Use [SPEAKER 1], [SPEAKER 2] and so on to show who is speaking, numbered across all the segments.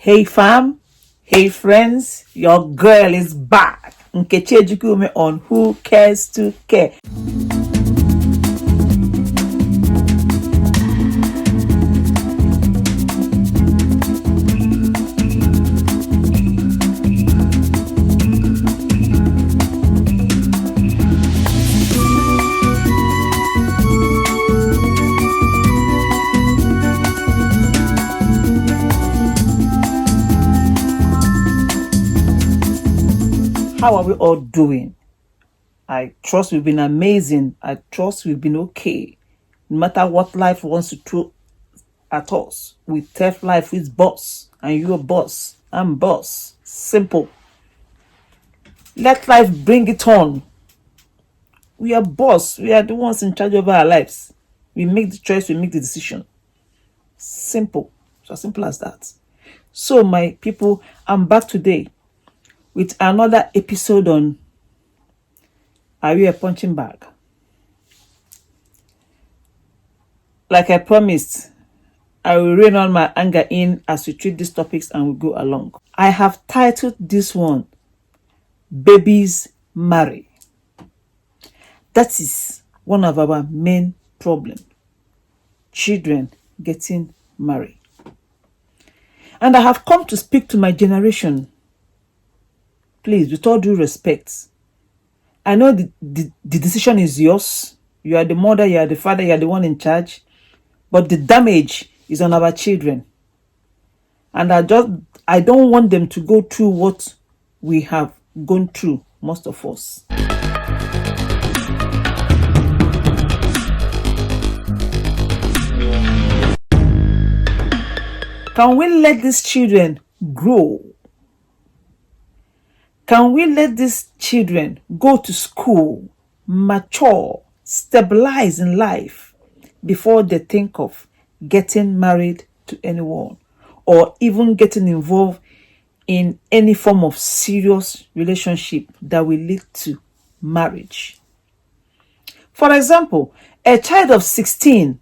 [SPEAKER 1] Hey fam, hey friends, your girl is back. Nkechi Ejikeume on Who Cares to Care. How are we all doing? I trust we've been amazing. I trust we've been okay. No matter what life wants to throw at us, we tell life is boss, and you're boss. I'm boss. Simple. Let life bring it on. We are boss. We are the ones in charge of our lives. We make the choice, we make the decision. Simple. It's as simple as that. So, my people, I'm back today with another episode on Are You a Punching Bag? Like I promised, I will rein on my anger in as we treat these topics and we go along. I have titled this one, Babies Marry. That is one of our main problems. Children getting married. And I have come to speak to my generation. Please, with all due respect, I know the decision is yours. You are the mother, you are the father, you are the one in charge. But the damage is on our children. And I don't want them to go through what we have gone through, most of us. Can we let these children grow? Can we let these children go to school, mature, stabilize in life before they think of getting married to anyone or even getting involved in any form of serious relationship that will lead to marriage? For example, a child of 16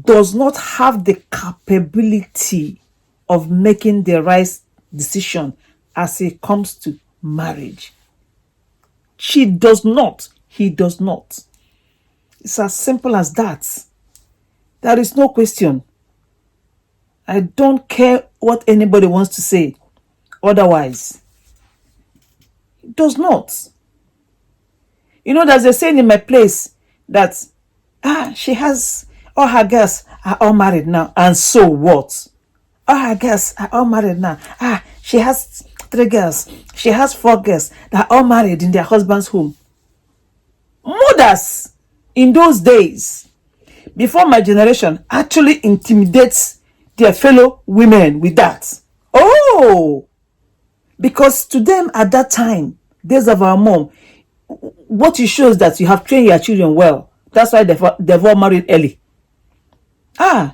[SPEAKER 1] does not have the capability of making the right decision as it comes to marriage. She does not. He does not. It's as simple as that. There is no question. I don't care what anybody wants to say otherwise. It does not. You know, there's a saying in my place that she has all her girls are all married now, and so what? All her girls are all married now. She has 3 girls. She has 4 girls that are all married in their husband's home. Mothers in those days, before my generation, actually intimidates their fellow women with that. Oh, because to them at that time, days of our mom, what it shows that you have trained your children well. That's why they've all married early.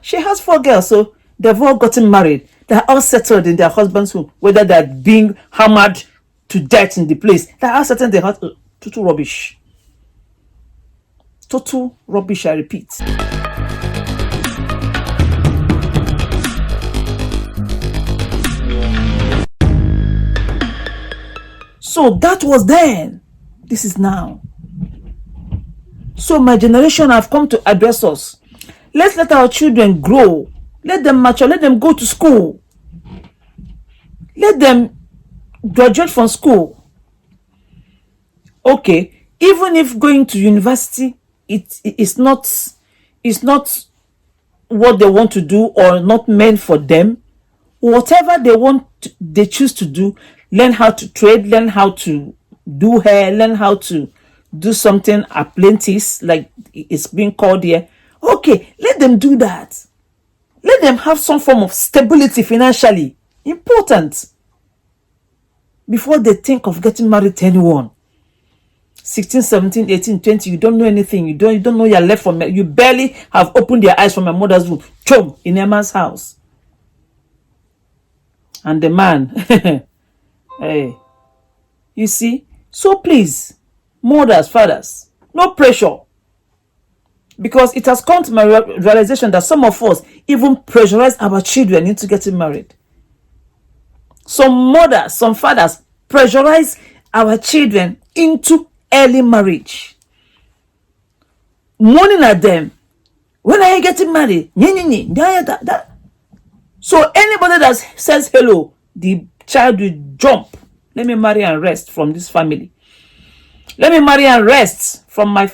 [SPEAKER 1] She has 4 girls, so they've all gotten married. They're all settled in their husband's home, whether they're being hammered to death in the place. They're all settled in their house. Total rubbish. Total rubbish, I repeat. So that was then. This is now. So my generation have come to address us. Let's let our children grow. Let them mature. Let them go to school. Let them graduate from school. Okay, even if going to university, it's not what they want to do or not meant for them. Whatever they choose to do, learn how to trade, learn how to do hair, learn how to do something apprentice, like it's being called here. Okay, let them do that. Let them have some form of stability financially. Important. Before they think of getting married to anyone. 16, 17, 18, 20, you don't know anything. You don't know your left from you barely have opened your eyes from your mother's womb. Chom, in a man's house. And the man, hey, you see? So please, mothers, fathers, no pressure. Because it has come to my realization that some of us even pressurize our children into getting married. Some mothers, some fathers pressurize our children into early marriage, moaning at them. When are you getting married? So anybody that says hello, the child will jump. Let me marry and rest from this family. Let me marry and rest from my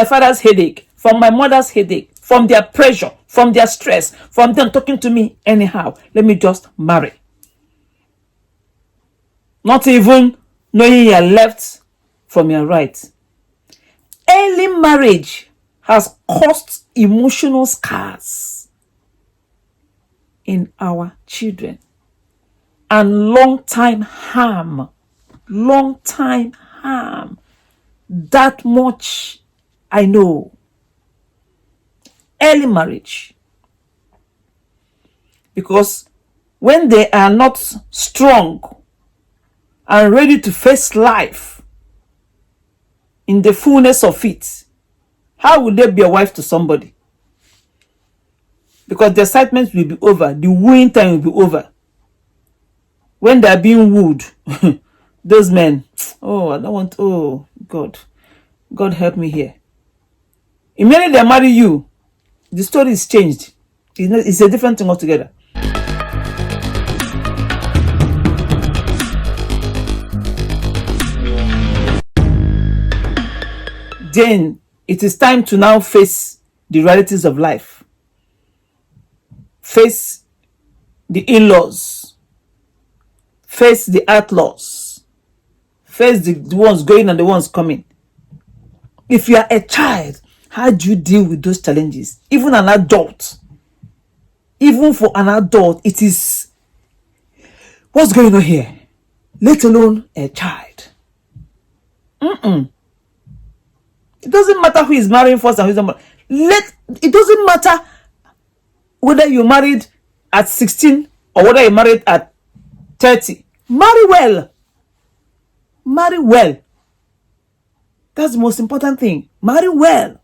[SPEAKER 1] father's headache, from my mother's headache, from their pressure, from their stress, from them talking to me anyhow. Let me just marry. Not even knowing your left from your right. Early marriage has caused emotional scars in our children and long-time harm. Long-time harm. That much I know. Early marriage. Because when they are not strong and ready to face life in the fullness of it, how will they be a wife to somebody? Because the excitement will be over. The wooing time will be over. When they are being wooed, those men, oh, I don't want, oh, God help me here. Immediately they marry you, the story is changed. It's a different thing altogether. Then it is time to now face the realities of life. Face the in-laws. Face the outlaws. Face the ones going and the ones coming. If you are a child, how do you deal with those challenges? Even an adult. Even for an adult, it is, what's going on here? Let alone a child. It doesn't matter who is marrying first and who is not married. It doesn't matter whether you married at 16 or whether you married at 30. Marry well. Marry well. That's the most important thing. Marry well.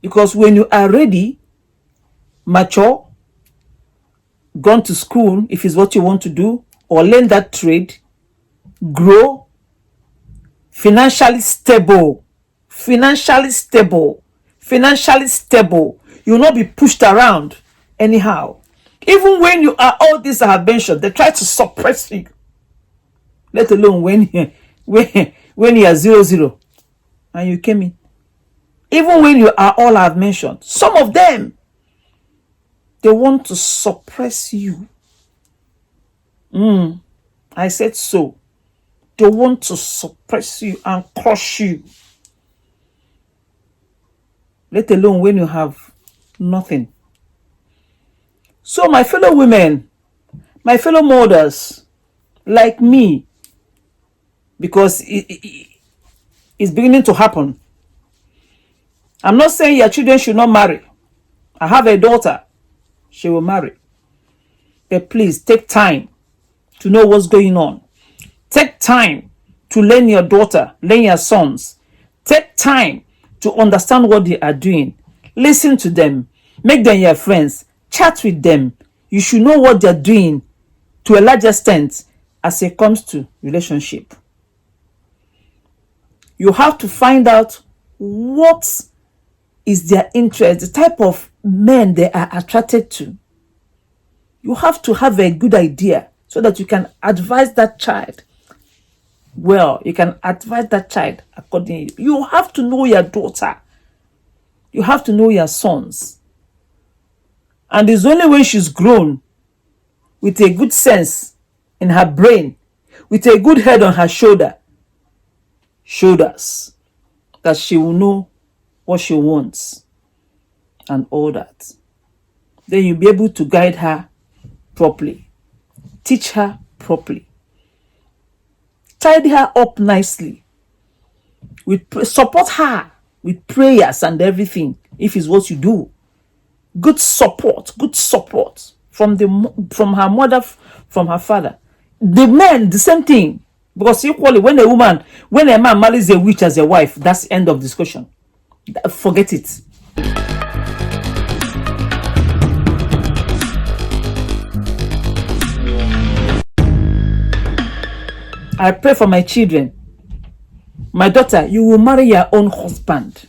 [SPEAKER 1] Because when you are ready, mature, gone to school, if it's what you want to do, or learn that trade, grow, financially stable, you will not be pushed around anyhow. Even when you are all this I have mentioned, they try to suppress you. Let alone when you are 0 and you came in. Even when you are all I have mentioned, some of them, they want to suppress you. I said so. They want to suppress you and crush you. Let alone when you have nothing. So my fellow women, my fellow mothers, like me, because it's beginning to happen. I'm not saying your children should not marry. I have a daughter. She will marry. But please take time to know what's going on. Take time to learn your daughter, learn your sons. Take time to understand what they are doing. Listen to them. Make them your friends. Chat with them. You should know what they're doing to a large extent as it comes to relationship. You have to find out what is their interest, the type of men they are attracted to. You have to have a good idea so that you can advise that child. Well, you can advise that child accordingly. You have to know your daughter. You have to know your sons. And it's only when she's grown with a good sense in her brain, with a good head on her shoulders, that she will know what she wants and all that. Then you'll be able to guide her properly, teach her properly, tidy her up nicely, support her with prayers and everything, if it's what you do. Good support from her mother, from her father. The men, the same thing. Because equally, when a man marries a witch as a wife, that's the end of discussion. Forget it. I pray for my children. My daughter, you will marry your own husband.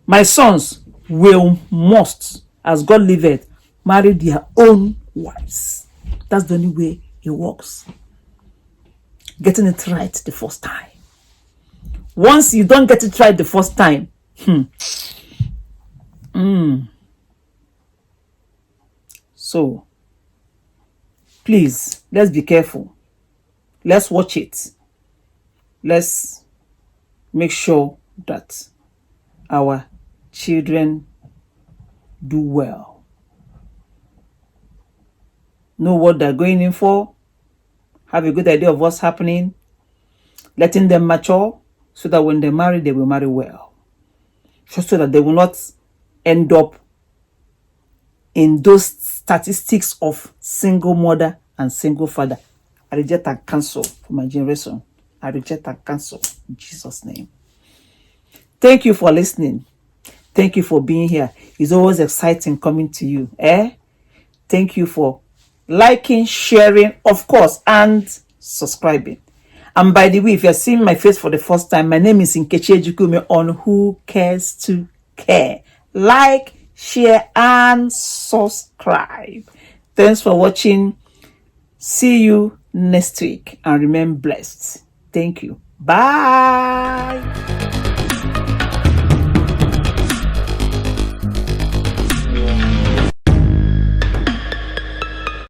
[SPEAKER 1] My sons must, as God liveth, marry their own wives. That's the only way it works. Getting it right the first time. Once you don't get it right the first time, so please, let's be careful. Let's watch it. Let's make sure that our children do well. Know what they're going in for. Have a good idea of what's happening. Letting them mature so that when they marry, they will marry well. So that they will not end up in those statistics of single mother and single father. I reject and cancel for my generation. I reject and cancel in Jesus' name. Thank you for listening. Thank you for being here. It's always exciting coming to you. Thank you for liking, sharing, of course, and subscribing. And by the way, if you're seeing my face for the first time, my name is Nkechi Ejikeume on Who Cares to Care. Like, share, and subscribe. Thanks for watching. See you next week and remain blessed. Thank you. Bye.